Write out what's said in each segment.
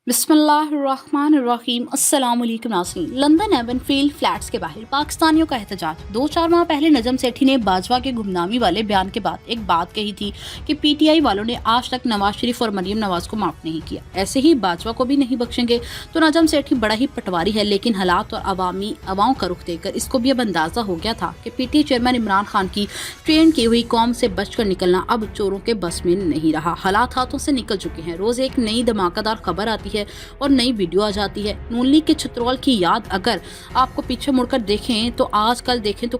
बिस्मिल्लाहिर्रहमानिर्रहीम। अस्सलाम वालेकुम नाज़रीन। लंदन एवनफील्ड फ्लैट्स के बाहर पाकिस्तानियों का एहतजाज। 2-4 माह पहले नजम सेठी ने बाजवा के गुमनामी वाले बयान के बाद एक बात कही थी कि पीटीआई वालों ने आज तक नवाज शरीफ और मरियम नवाज को माफ नहीं किया, ऐसे ही बाजवा को भी नहीं बख्शेंगे। तो नजम सेठी बड़ा ही पटवारी है, लेकिन हालात और अवाओं का रुख देखकर इसको भी अब अंदाजा हो गया था कि पीटीआई चेयरमैन इमरान खान की ट्रेन की हुई कौम से बचकर निकलना अब चोरों के बस में नहीं रहा। हालात हाथों से निकल चुके हैं। रोज एक नई धमाकेदार खबर आती है और नई वीडियो आ जाती है। नून लीग के छतरौल की याद अगर आपको पीछे मुड़कर देखें तो आजकल देखें तो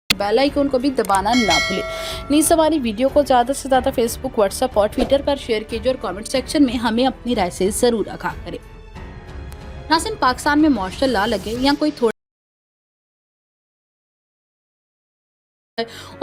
बेल आइकन को भी दबाना ना भूलें। नई सवारी वीडियो को ज़्यादा से ज़्यादा फेसबुक, व्हाट्सएप और ट्विटर पर शेयर कीजिए और कमेंट सेक्शन में हमें अपनी राय से ज़रूर आगाह करें। नाज़रीन, पाकिस्तान में मार्शल लॉ लगे या कोई थोड़ा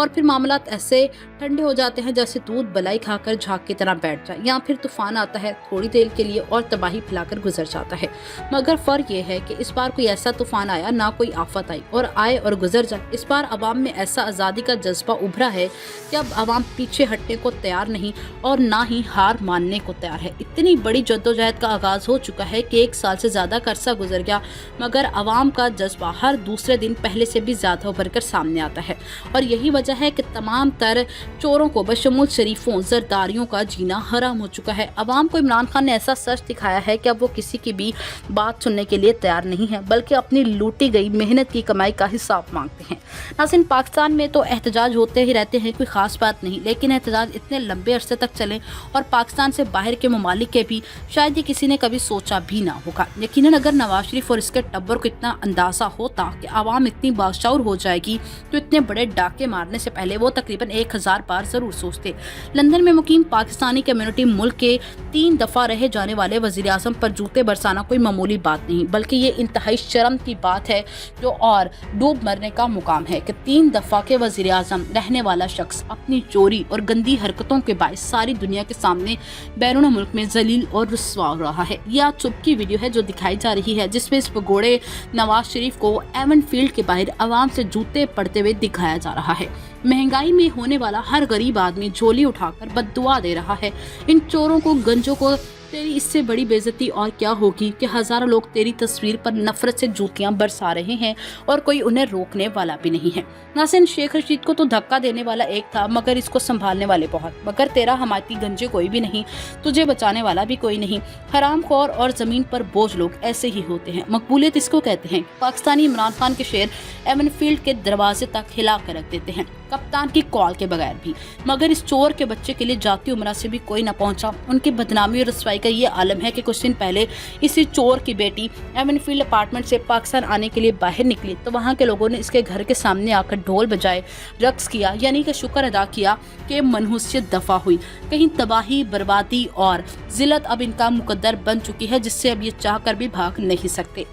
और फिर मामलात ऐसे ठंडे हो जाते हैं जैसे दूध बलाई खाकर झाग की तरह बैठ जाए, या फिर तूफान आता है थोड़ी देर के लिए और तबाही फैलाकर गुजर जाता है। मगर फ़र्क ये है कि इस बार कोई ऐसा तूफान आया, ना कोई आफत आई और आए और गुजर जाए। इस बार अवाम में ऐसा आज़ादी का जज्बा उभरा है कि अब अवाम पीछे हटने को तैयार नहीं और ना ही हार मानने को तैयार है। इतनी बड़ी जद्दोजहद का आगाज़ हो चुका है कि 1 साल से ज़्यादा का अरसा गुजर गया, मगर अवाम का जज्बा हर दूसरे दिन पहले से भी ज़्यादा उभर कर सामने आता है। और यही वजह है कि तमाम तर चोरों को बशमूल शरीफों जरदारियों का जीना हराम हो चुका है। अवाम को इमरान खान ने ऐसा सच दिखाया है कि अब वो किसी की भी बात सुनने के लिए तैयार नहीं है, बल्कि अपनी लूटी गई मेहनत की कमाई का हिसाब मांगते हैं। नाज़रीन, पाकिस्तान में तो एहतजाज होते ही रहते हैं, कोई खास बात नहीं, लेकिन एहतजाज इतने लंबे अरसे तक चले और पाकिस्तान से बाहर के ममालिक के भी शायद ये किसी ने कभी सोचा भी ना होगा। यकीनन अगर नवाज शरीफ और इसके टब्बर को इतना अंदाजा होता कि आवाम इतनी बाशऊर हो जाएगी तो इतने बड़े डाके मारने से पहले वो तकरीबन 1000 बार जरूर सोचते। लंदन में मुकीम पाकिस्तानी कम्युनिटी मुल्क के 3 दफा रहे जाने वाले वजीर आज़म पर जूते बरसाना कोई मामूली बात नहीं, बल्कि ये इंतहाई शर्म की बात है जो और डूब मरने का मुकाम है कि 3 दफा के वजीर आज़म रहने वाला शख्स अपनी चोरी और गंदी हरकतों के बायस सारी दुनिया के सामने बैरून मुल्क में जलील और रुस्वा हो रहा है। यह आज सुबह की वीडियो है जो दिखाई जा रही है, जिसमें इस भगोड़े नवाज शरीफ को एवनफील्ड के बाहर आवाम से जूते पड़ते हुए दिखाया जा रहा है। महंगाई में होने वाला हर गरीब आदमी झोली उठाकर बद्दुआ दे रहा है। इन चोरों को, गंजों को तेरी इससे बड़ी बेइज्जती और क्या होगी कि हजारों लोग तेरी तस्वीर पर नफरत से जूतियां बरसा रहे हैं और कोई उन्हें रोकने वाला भी नहीं है। नाज़रीन, शेख रशीद को तो धक्का देने वाला एक था, मगर इसको संभालने वाले बहुत। मगर तेरा हमायती गंजे कोई भी नहीं, तुझे बचाने वाला भी कोई नहीं। हरामखोर और जमीन पर बोझ लोग ऐसे ही होते हैं। मकबूलियत इसको कहते हैं। पाकिस्तानी इमरान खान के शेर एवनफील्ड के दरवाजे तक हिला कर रख देते हैं, कप्तान की कॉल के बगैर भी। मगर इस चोर के बच्चे के लिए जाती उम्र से भी कोई न पहुंचा। उनकी बदनामी और रसवाई का ये आलम है कि कुछ दिन पहले इसी चोर की बेटी एवनफील्ड अपार्टमेंट से पाकिस्तान आने के लिए बाहर निकली तो वहां के लोगों ने इसके घर के सामने आकर ढोल बजाए, रक्स किया, यानी कि शुक्र अदा किया कि मनहूसियत दफा हुई। कहीं तबाही, बर्बादी और जिल्लत अब इनका मुकद्दर बन चुकी है, जिससे अब ये चाह कर भी भाग नहीं सकते।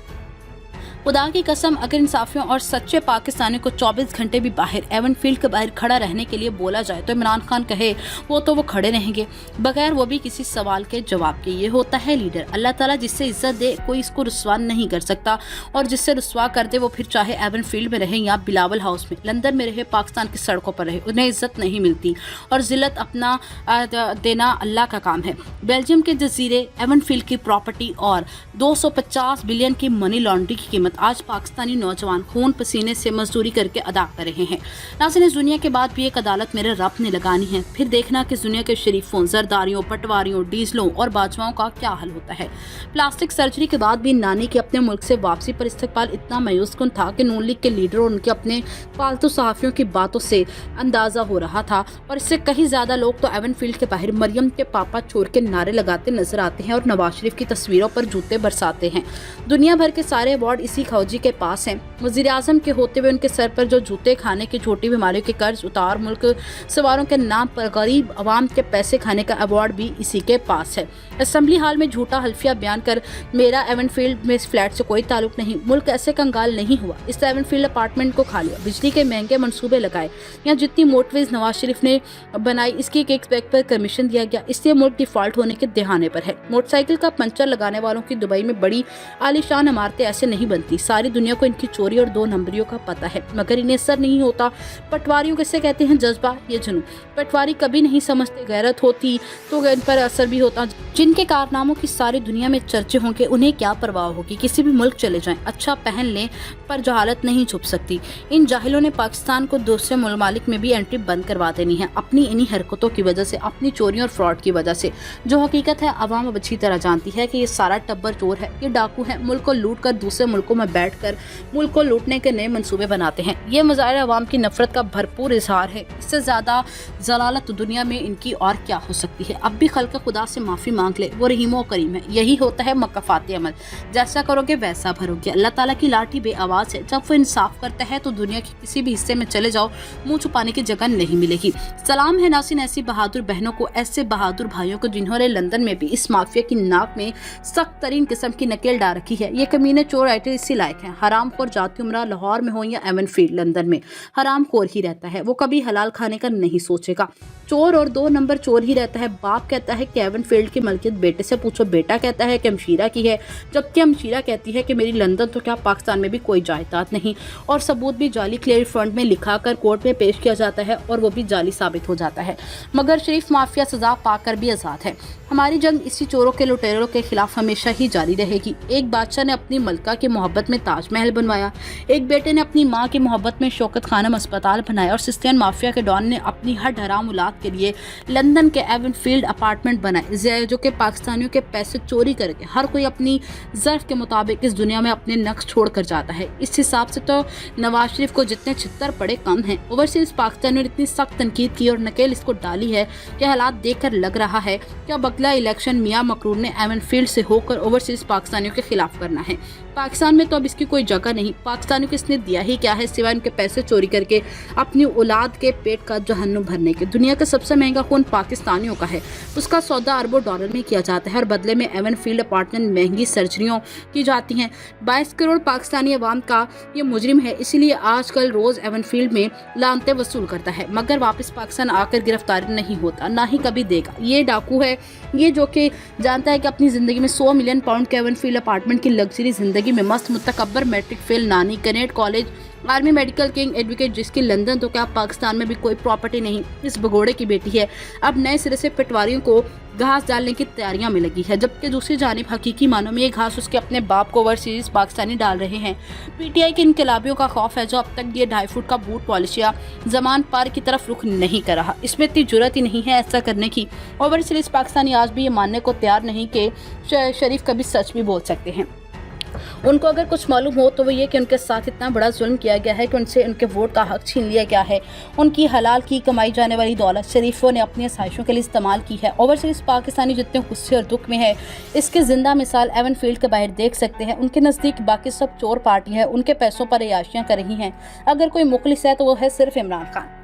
खुदा की कसम, अगर इंसाफियों और सच्चे पाकिस्तानियों को 24 घंटे भी बाहर एवनफील्ड के बाहर खड़ा रहने के लिए बोला जाए तो इमरान खान कहे वो खड़े रहेंगे, बगैर वो भी किसी सवाल के जवाब के। ये होता है लीडर। अल्लाह ताला जिससे इज्जत दे कोई इसको रुस्वा नहीं कर सकता, और जिससे रुस्वा कर दे वो फिर चाहे एवनफील्ड में रहे या बिलावल हाउस में, लंदन में रहे, पाकिस्तान की सड़कों पर रहे, उन्हें इज्जत नहीं मिलती। और जिल्लत अपना देना अल्लाह का काम है। बेल्जियम के जजीरे एवनफील्ड की प्रॉपर्टी और 250 बिलियन की मनी लॉन्ड्रिंग की कीमत आज पाकिस्तानी नौजवान खून पसीने से मजदूरी करके अदा कर रहे हैं। नाज़रीन, इस दुनिया के बाद भी एक अदालत मेरे रब ने लगानी है, फिर देखना कि दुनिया के शरीफों, जरदारियों, पटवारियों, डीजलों और बाजवाओं का क्या हाल होता है। प्लास्टिक सर्जरी के बाद भी नानी की अपने मुल्क से वापसी पर इस्तकबाल इतना मायूस कुन था कि नून लीग के लीडर और उनके अपने फालतू सहाफियों की बातों से अंदाजा हो रहा था। और इससे कहीं ज्यादा लोग तो एवनफील्ड के बाहर मरियम के पापा चोर के नारे लगाते नजर आते हैं और नवाज शरीफ की तस्वीरों पर जूते बरसाते हैं। दुनिया भर के सारे अवार्ड इसी खौजी के पास हैं। वज़ीर आज़म के होते हुए उनके सर पर जो जूते खाने की छोटी बीमारियों के कर्ज उतार मुल्क सवारों के नाम पर गरीब आवाम के पैसे खाने का अवार्ड भी इसी के पास है। असेंबली हाल में झूठा हल्फिया बयान कर मेरा एवनफील्ड में इस फ्लैट से कोई ताल्लुक नहीं, मुल्क ऐसे कंगाल नहीं हुआ, इस एवनफील्ड अपार्टमेंट को खा लिया, बिजली के महंगे मंसूबे लगाए, यहाँ जितनी मोटरवेज नवाज शरीफ ने बनाई इसकी एक एक्सपेक्ट पर कमीशन दिया गया, इसलिए मुल्क डिफॉल्ट होने के दहाने पर है। मोटरसाइकिल का पंचर लगाने वालों की दुबई में बड़ी आलीशान इमारतें ऐसे नहीं बनती। सारी दुनिया को इनकी चोरी और 2 नंबरियों का पता है, मगर इन्हें असर नहीं होता। पटवारियों किसे कहते हैं? जज्बा, ये जुनून। पटवारी कभी नहीं समझते गैरत होती तो इन पर असर भी होता। जिनके कारनामों की सारी दुनिया में चर्चे होंगे उन्हें क्या परवाह होगी, किसी भी मुल्क चले जाएं, अच्छा पहन लें, पर जहालत नहीं छुप सकती। इन जाहिलों ने पाकिस्तान को दूसरे ममालिक में भी एंट्री बंद करवा देनी है, अपनी इन्हीं हरकतों की वजह से, अपनी चोरियों और फ्रॉड की वजह से। जो हकीकत है अवाम अब अच्छी तरह जानती है कि ये सारा टब्बर चोर है, ये डाकू है, मुल्क को लूट कर दूसरे मुल्कों में बैठ कर मुल्क को लूटने के नए मंसूबे बनाते हैं। ये मज़ाहिर अवाम की नफरत का भरपूर इजहार है। इससे ज्यादा जलालत दुनिया में इनकी और क्या हो सकती है। अब भी खल्क खुदा से माफी मांग ले, वो रहीम करीम है। यही होता है मकफात अमल, जैसा करोगे वैसा भरोगे। अल्लाह ताला की लाठी बेआवाज है, जब वो इंसाफ करता है तो दुनिया के किसी भी हिस्से में चले जाओ मुंह छुपाने की जगह नहीं मिलेगी। सलाम है नासिन ऐसी बहादुर बहनों को, ऐसे बहादुर भाइयों को जिन्होंने लंदन में भी इस माफिया की नाक में सख्त तरीन किस्म की नकेल डाल रखी है। ये कमीने चोर आइटे इसी लायक हैं। हराम खोर जाती उम्रा लाहौर में हो या एवनफील्ड लंदन में, हराम खोर ही रहता है, वो कभी हलाल खाने का नहीं सोचेगा। चोर और 2 नंबर चोर ही रहता है। बाप कहता है कि एवनफील्ड की मलकियत बेटे से पूछो, बेटा कहता है कि अमशीरा की है, जबकि अमशीरा कहती है कि मेरी लंदन तो क्या पाकिस्तान में भी कोई जायदाद नहीं। और सबूत भी जाली क्लियर फंड में लिखा कर कोर्ट में पेश किया जाता है और वो भी जाली साबित हो जाता है। मगर शरीफ माफिया सजा पाकर भी आज़ाद है। हमारी जंग इसी चोरों के लुटेरों के खिलाफ हमेशा ही जारी रहेगी। एक बादशाह ने अपनी मलका की मोहब्बत में ताजमहल बनवाया, एक बेटे ने अपनी माँ की मोहब्बत में शौकत खानम अस्पताल बनाया, और सिस्टियन माफिया के डॉन ने अपनी हर हराम औलाद के लिए लंदन के एवनफील्ड अपार्टमेंट बनाए, जो कि पाकिस्तानियों के पैसे चोरी करके हर कोई अपनी ज़र्फ के मुताबिक इस दुनिया में अपने नक्श छोड़ कर जाता है। इस हिसाब से तो नवाज शरीफ को जितने छितर पड़े कम हैं। ओवरसीज पाकिस्तानियों ने इतनी सख्त तनकीद की और नकेल इसको डाली है कि हालात देखकर लग रहा है कि अब अगला इलेक्शन मियां मकरूर ने एवनफील्ड से होकर ओवरसीज पाकिस्तानियों के खिलाफ करना है। पाकिस्तान में तो अब इसकी कोई जगह नहीं। पाकिस्तानियों को इसने दिया ही क्या है सिवाय उनके पैसे चोरी करके अपनी औलाद के पेट का जहन्नुम भरने के। दुनिया का सबसे महंगा खून पाकिस्तानियों का है, उसका सौदा अरबों डॉलर में किया जाता है और बदले में एवनफील्ड अपार्टमेंट महंगी सर्जरियों की जाती हैं। 22 करोड़ पाकिस्तानी अवाम का ये मुजरिम है, इसीलिए आजकल रोज एवनफील्ड में लानते वसूल करता है, मगर वापस पाकिस्तान आकर गिरफ्तार नहीं होता, ना ही कभी देगा। ये डाकू है, ये जो कि जानता है कि अपनी जिंदगी में 100 मिलियन पाउंड के एवनफील्ड अपार्टमेंट की लग्जरी जिंदगी में मस्त मुतकब्बर मैट्रिक फेल नानी, Kinnaird college, army medical king advocate, जिसकी लंदन तो क्या पाकिस्तान में भी कोई प्रॉपर्टी नहीं, इस भगोड़े की बेटी है। अब नए सिरे से पटवारियों को घास डालने की तैयारियां में लगी है, जबकि दूसरी जानिब हकीकी मानों में ये घास उसके अपने बाप को ओवरसीज पाकिस्तानी डाल रहे हैं। पीटीआई के इनकलाबियों का खौफ है, जो अब तक ये 2.5 फुट का बूट पॉलिश या जमान पार की तरफ रुख नहीं कर रहा। इसमें इतनी जुर्रत ही नहीं है ऐसा करने की। ओवरसीज पाकिस्तानी आज भी ये मानने को तैयार नहीं कि शरीफ कभी सच भी बोल सकते हैं। उनको अगर कुछ मालूम हो तो वो ये कि उनके साथ इतना बड़ा जुल्म किया गया है कि उनसे उनके वोट का हक छीन लिया गया है। उनकी हलाल की कमाई जाने वाली दौलत शरीफों ने अपनी आसाइशों के लिए इस्तेमाल की है। ओवरसीज पाकिस्तानी जितने गुस्से और दुख में है, इसकी जिंदा मिसाल एवनफील्ड के बाहर देख सकते हैं। उनके नज़दीक बाकी सब चोर पार्टी है, उनके पैसों पर अयाशियाँ कर रही हैं। अगर कोई मुखलिस है तो वो है सिर्फ इमरान खान।